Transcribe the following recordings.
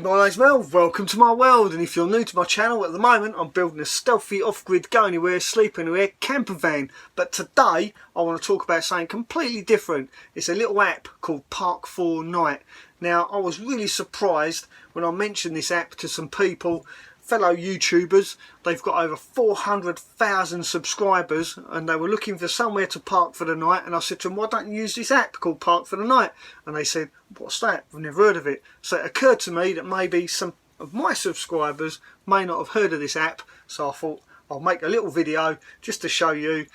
My name's Mel, welcome to my world, and if you're new to my channel, at the moment I'm building a stealthy off-grid go anywhere, sleep anywhere camper van. But today I want to talk about something completely different. It's a little app called Park4night. Now I was really surprised when I mentioned this app to some people, fellow YouTubers. They've got over 400,000 subscribers and they were looking for somewhere to park for the night, and I said to them, why don't you use this app called Park4night? And they said, what's that? I've never heard of it. So it occurred to me that maybe some of my subscribers may not have heard of this app, so I thought I'll make a little video just to show you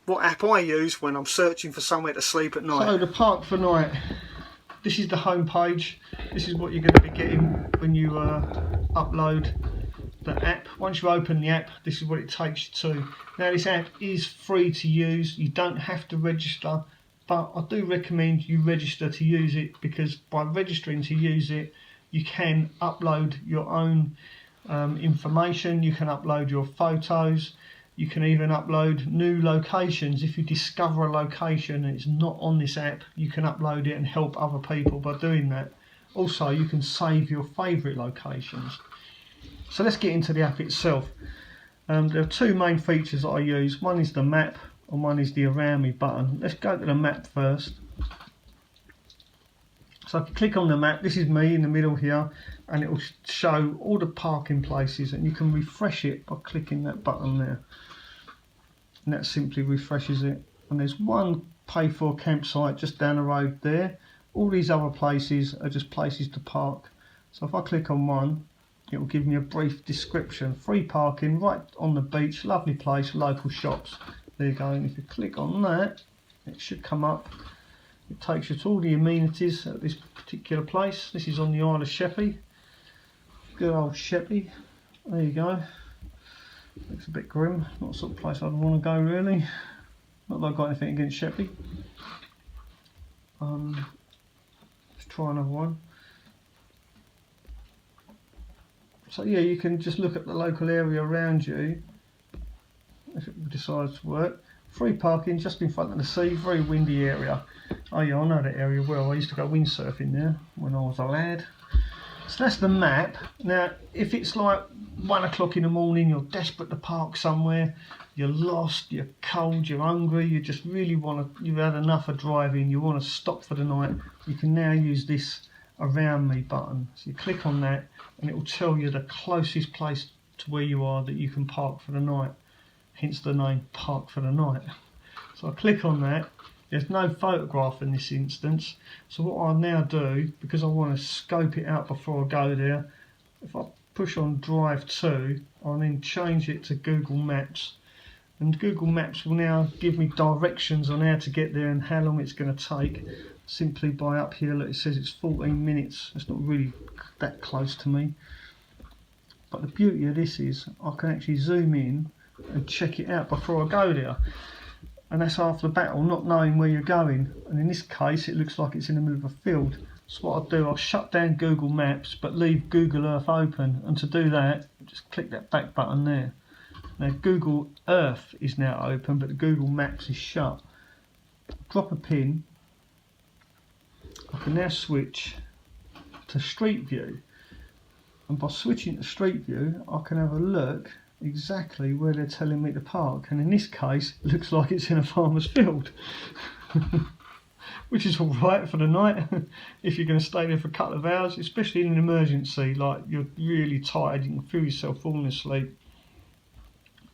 what app I use when I'm searching for somewhere to sleep at night. So the Park4night, this is the home page. This is what you're going to be getting when you upload the app. Once you open the app, this is what it takes you to. Now this app is free to use. You don't have to register, but I do recommend you register to use it, because by registering to use it you can upload your own information. You can upload your photos. You can even upload new locations. If you discover a location and it's not on this app, you can upload it and help other people by doing that. Also, you can save your favourite locations. So let's get into the app itself. There are two main features that I use. One is the map and one is the around me button. Let's go to the map first. So if you click on the map, this is me in the middle here, and it will show all the parking places, and you can refresh it by clicking that button there. And that simply refreshes it. And there's one pay for campsite just down the road there. All these other places are just places to park. So if I click on one, it will give me a brief description. Free parking right on the beach, lovely place, local shops. There you go. And if you click on that, it should come up. It takes you to all the amenities at this particular place. This is on the Isle of Sheppey. Good old Sheppey. There you go. Looks a bit grim. Not the sort of place I'd want to go really. Not that I've got anything against Sheppey. Let's try another one. So yeah, you can just look at the local area around you if it decides to work. Free parking just in front of the sea, very windy area. Oh yeah, I know that area well. I used to go windsurfing there when I was a lad. So that's the map. Now if it's like 1 o'clock in the morning, you're desperate to park somewhere, you're lost, you're cold, you're hungry, you just really want to, you've had enough of driving, you want to stop for the night, you can now use this around me button. So you click on that and it will tell you the closest place to where you are that you can park for the night, hence the name Park4night. So I click on that. There's no photograph in this instance, so what I'll now do, because I want to scope it out before I go there, if I push on drive to, I'll then change it to Google Maps, and Google Maps will now give me directions on how to get there and how long it's going to take, simply by up here, look, it says it's 14 minutes. It's not really that close to me, but the beauty of this is I can actually zoom in and check it out before I go there. And that's half the battle, not knowing where you're going. And in this case, it looks like it's in the middle of a field. So what I'll do, I'll shut down Google Maps, but leave Google Earth open. And to do that, just click that back button there. Now Google Earth is now open, but the Google Maps is shut. Drop a pin. I can now switch to Street View. And by switching to Street View, I can have a look exactly where they're telling me to park, and in this case it looks like it's in a farmer's field. Which is alright for the night if you're going to stay there for a couple of hours, especially in an emergency, like you're really tired, you can feel yourself falling asleep.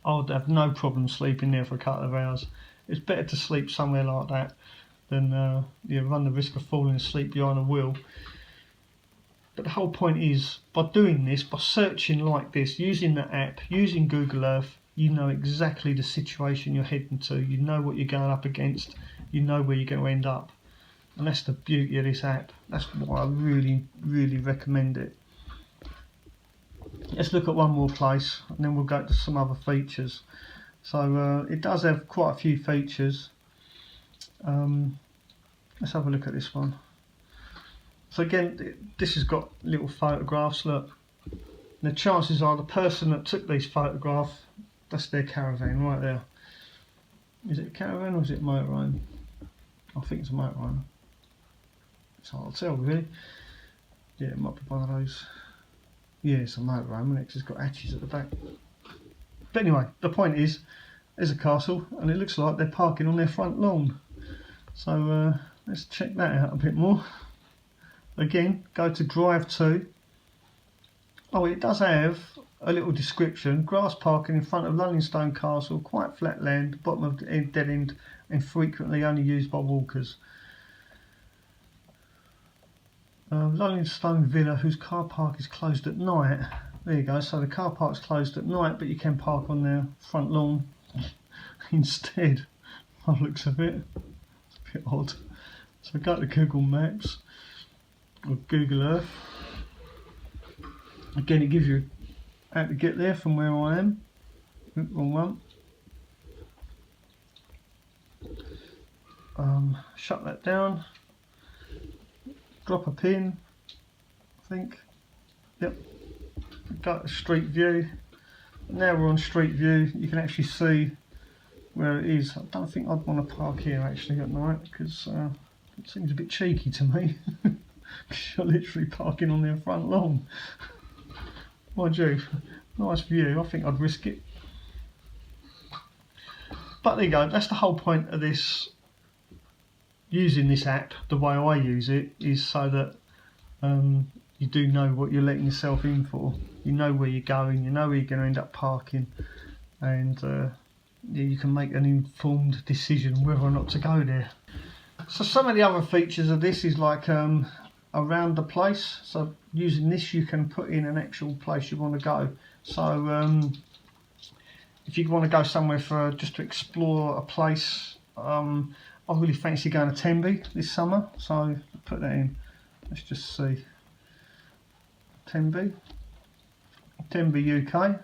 I would have no problem sleeping there for a couple of hours. It's better to sleep somewhere like that than run the risk of falling asleep behind a wheel. But the whole point is, by doing this, by searching like this, using the app, using Google Earth, you know exactly the situation you're heading to, you know what you're going up against, you know where you're going to end up. And that's the beauty of this app. That's why I really, really recommend it. Let's look at one more place and then we'll go to some other features. So it does have quite a few features. Let's have a look at this one. So again, this has got little photographs, look. The chances are the person that took these photographs, that's their caravan right there. Is it a caravan or is it a motorhome? I think it's a motorhome. It's hard to tell really. Yeah, it might be one of those Yeah, it's a motorhome, and it's got hatches at the back. But anyway, the point is, there's a castle, and it looks like they're parking on their front lawn. So let's check that out a bit more. Again, go to drive to. Oh, it does have a little description. Grass parking in front of Rolling Stone Castle, quite flat land, bottom of the dead end, and frequently only used by walkers. Rolling Stone Villa, whose car park is closed at night. There you go, so the car park's closed at night, but you can park on their front lawn instead. By the looks of it. It's a bit odd. So go to Google Maps or Google Earth. Again, it gives you how to get there from where I am. Oop, wrong one. Shut that down. Drop a pin, I think. Yep. Go to Street View. Now we're on Street View. You can actually see where it is. I don't think I'd want to park here actually at night, because it seems a bit cheeky to me. You're literally parking on their front lawn. Mind you, nice view. I think I'd risk it. But there you go. That's the whole point of this. Using this app, the way I use it, is so that you do know what you're letting yourself in for. You know where you're going, you know where you're going to end up parking, and you can make an informed decision whether or not to go there. So some of the other features of this is like around the place. So using this, you can put in an actual place you want to go. So if you want to go somewhere for just to explore a place, I really fancy going to Tenby this summer, so put that in. Let's just see. Tenby UK.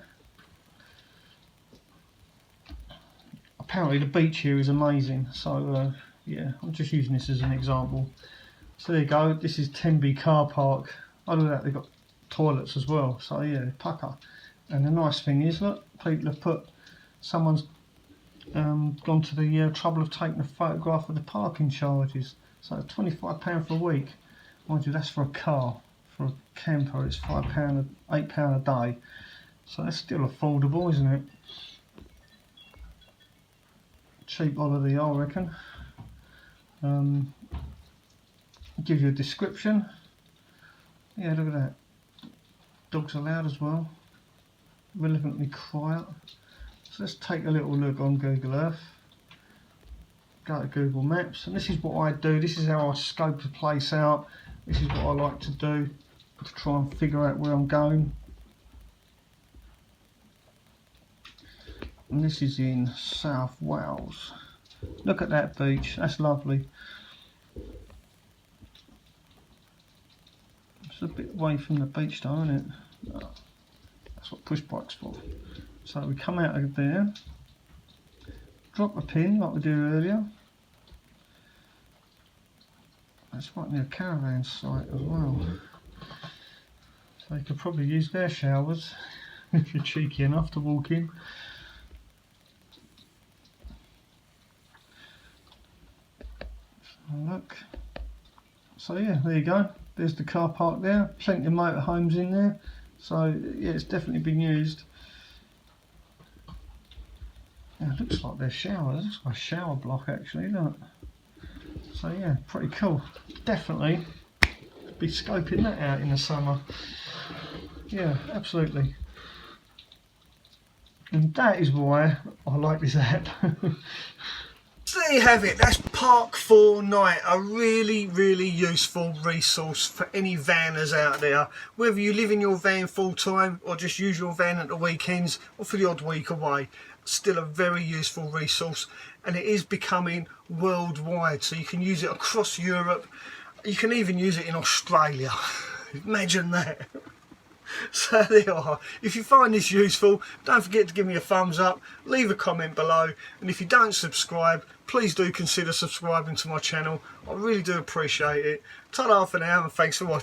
Apparently the beach here is amazing, so yeah, I'm just using this as an example. So there you go, this is Tenby car park. Other than that, they've got toilets as well, so yeah, pucker. And the nice thing is, look, people have put, someone's gone to the trouble of taking a photograph of the parking charges. So it's £25 for a week. Mind you, that's for a car. For a camper, it's £8 a day. So that's still affordable, isn't it? Cheap holiday, I reckon. Give you a description. Yeah, look at that. Dogs allowed as well. Relevantly quiet. So let's take a little look on Google Earth. Go to Google Maps, and this is what I do. This is how I scope the place out. This is what I like to do to try and figure out where I'm going. And this is in South Wales. Look at that beach, that's lovely. It's a bit away from the beach though, isn't it? No, that's what push bike's for. So we come out of there, drop a pin like we did earlier. That's right near a caravan site as well. So you could probably use their showers if you're cheeky enough to walk in. So look. So yeah, there you go. There's the car park there. Plenty of motorhomes in there. So yeah, it's definitely been used. Yeah, it looks like there's showers. It's like a shower block actually, look. So yeah, pretty cool. Definitely be scoping that out in the summer. Yeah, absolutely. And that is why I like this app. So there you have it, that's Park4night, a really useful resource for any vanners out there. Whether you live in your van full time or just use your van at the weekends or for the odd week away, still a very useful resource, and it is becoming worldwide, so you can use it across Europe. You can even use it in Australia. Imagine that. So there you are. If you find this useful, don't forget to give me a thumbs up, leave a comment below, and if you don't subscribe, please do consider subscribing to my channel. I really do appreciate it. Ta-da for now, and thanks for watching.